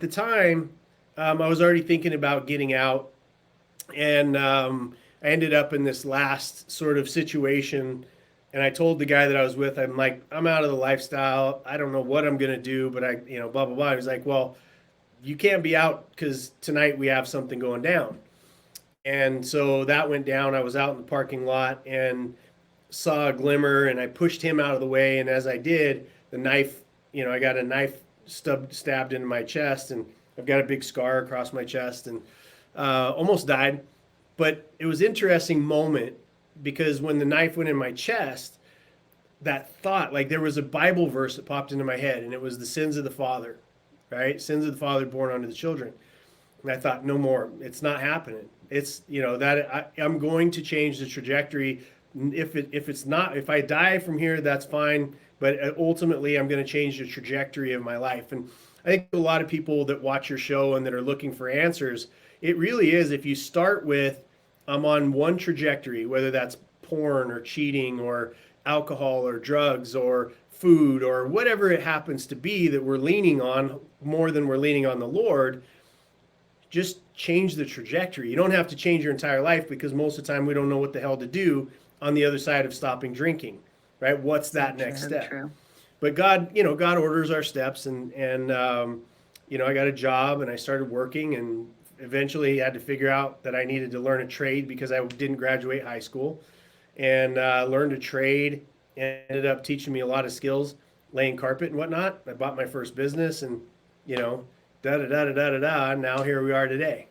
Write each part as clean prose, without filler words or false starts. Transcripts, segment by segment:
the time, I was already thinking about getting out, and I ended up in this last sort of situation. And I told the guy that I was with, I'm like, I'm out of the lifestyle. I don't know what I'm gonna do, but blah blah blah. He was like, well, you can't be out because tonight we have something going down. And so that went down. I was out in the parking lot and saw a glimmer, and I pushed him out of the way. And as I did, the knife, I got a knife stabbed into my chest, and I've got a big scar across my chest, and almost died. But it was an interesting moment because when the knife went in my chest, that thought, like there was a Bible verse that popped into my head, and it was the sins of the father, right? Sins of the father born unto the children. And I thought, no more. It's not happening. It's I'm going to change the trajectory. If I die from here, that's fine. But ultimately, I'm going to change the trajectory of my life. And I think a lot of people that watch your show and that are looking for answers, it really is. If you start with, I'm on one trajectory, whether that's porn or cheating or alcohol or drugs or food or whatever it happens to be that we're leaning on more than we're leaning on the Lord, just change the trajectory. You don't have to change your entire life because most of the time we don't know what the hell to do on the other side of stopping drinking, right? What's that next step? True. But God, God orders our steps, and I got a job and I started working, and eventually had to figure out that I needed to learn a trade because I didn't graduate high school, and learned a trade. Ended up teaching me a lot of skills, laying carpet and whatnot. I bought my first business, and da da da da da da da. Now here we are today.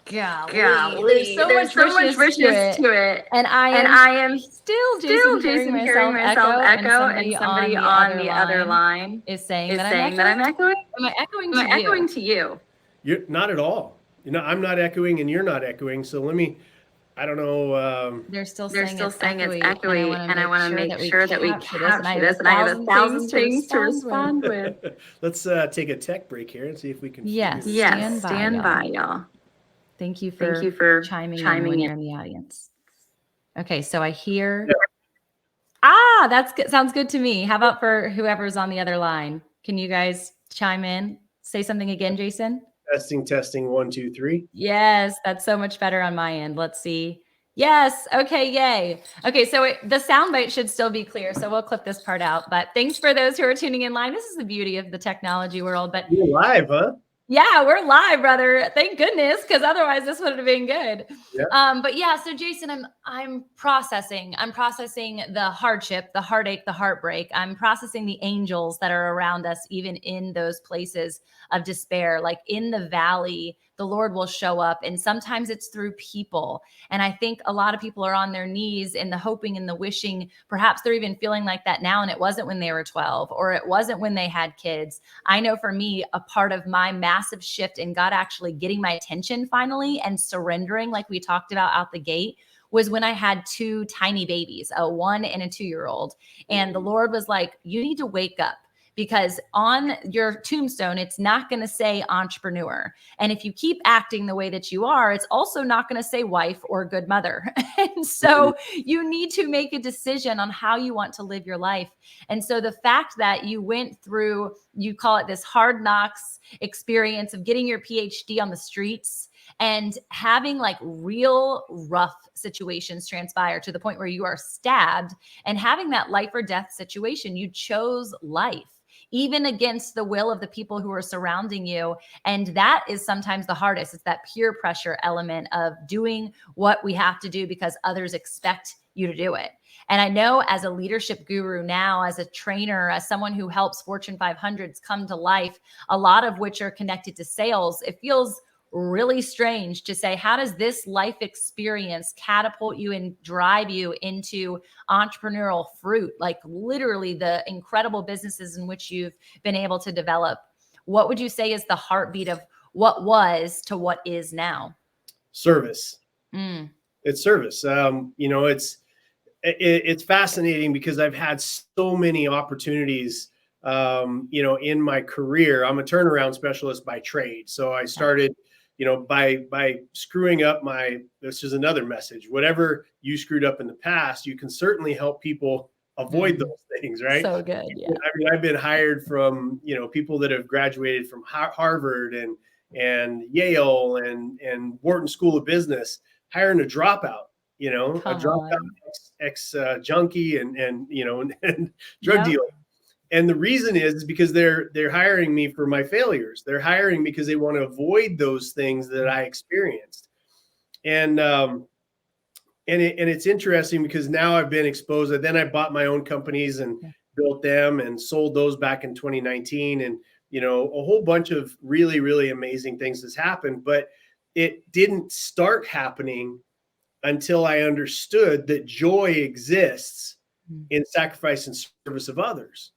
Golly, there's so much richness to it. And I am still, Jason, hearing myself echo, and somebody on the other line is saying that I'm echoing. Am I echoing to you? Am I echoing to you? You're not at all. I'm not echoing, and you're not echoing. So I don't know. They're still saying it's echoey, and I want to make sure that we capture this. And I have 1,000 things to respond with. Let's take a tech break here and see if we can. Yes, stand by, y'all. Thank you for chiming in when you're in the audience. Okay, so I hear. Yeah. That's good. Sounds good to me. How about for whoever's on the other line? Can you guys chime in? Say something again, Jason. Testing, 1, 2, 3. Yes, that's so much better on my end. Let's see. Yes. Okay. Yay. Okay. So the soundbite should still be clear. So we'll clip this part out. But thanks for those who are tuning in live. This is the beauty of the technology world. But you're live, huh? Yeah, we're live, brother. Thank goodness, because otherwise this would have been good. Yeah. But yeah, so Jason, I'm processing the hardship, the heartache, the heartbreak. I'm processing the angels that are around us, even in those places of despair. Like in the valley, the Lord will show up, and sometimes it's through people. And I think a lot of people are on their knees in the hoping and the wishing. Perhaps they're even feeling like that now, and it wasn't when they were 12, or it wasn't when they had kids. I know for me, a part of my massive shift in God actually getting my attention finally and surrendering, like we talked about out the gate, was when I had 2 tiny babies, a 1 and a 2-year-old. And the Lord was like, you need to wake up, because on your tombstone, it's not going to say entrepreneur. And if you keep acting the way that you are, it's also not going to say wife or good mother. And so you need to make a decision on how you want to live your life. And so the fact that you went through, you call it this hard knocks experience of getting your PhD on the streets and having like real rough situations transpire to the point where you are stabbed, and having that life or death situation, you chose life, even against the will of the people who are surrounding you. And that is sometimes the hardest. It's that peer pressure element of doing what we have to do because others expect you to do it. And I know as a leadership guru now, as a trainer, as someone who helps Fortune 500s come to life, a lot of which are connected to sales, it feels really strange to say, how does this life experience catapult you and drive you into entrepreneurial fruit, like literally the incredible businesses in which you've been able to develop? What would you say is the heartbeat of what was to what is now? Service. It's service. It's fascinating because I've had so many opportunities in my career. I'm a turnaround specialist by trade. So I started by screwing up this is another message. Whatever you screwed up in the past, you can certainly help people avoid those things, right? So good. Yeah. I mean, I've been hired from, people that have graduated from Harvard and Yale and Wharton School of Business, hiring a dropout, a dropout ex junkie and drug dealer. And the reason is because they're hiring me for my failures. They're hiring me because they want to avoid those things that I experienced. And it's interesting because now I've been exposed. Then I bought my own companies and built them and sold those back in 2019. And, a whole bunch of really, really amazing things has happened, but it didn't start happening until I understood that joy exists in sacrifice and service of others.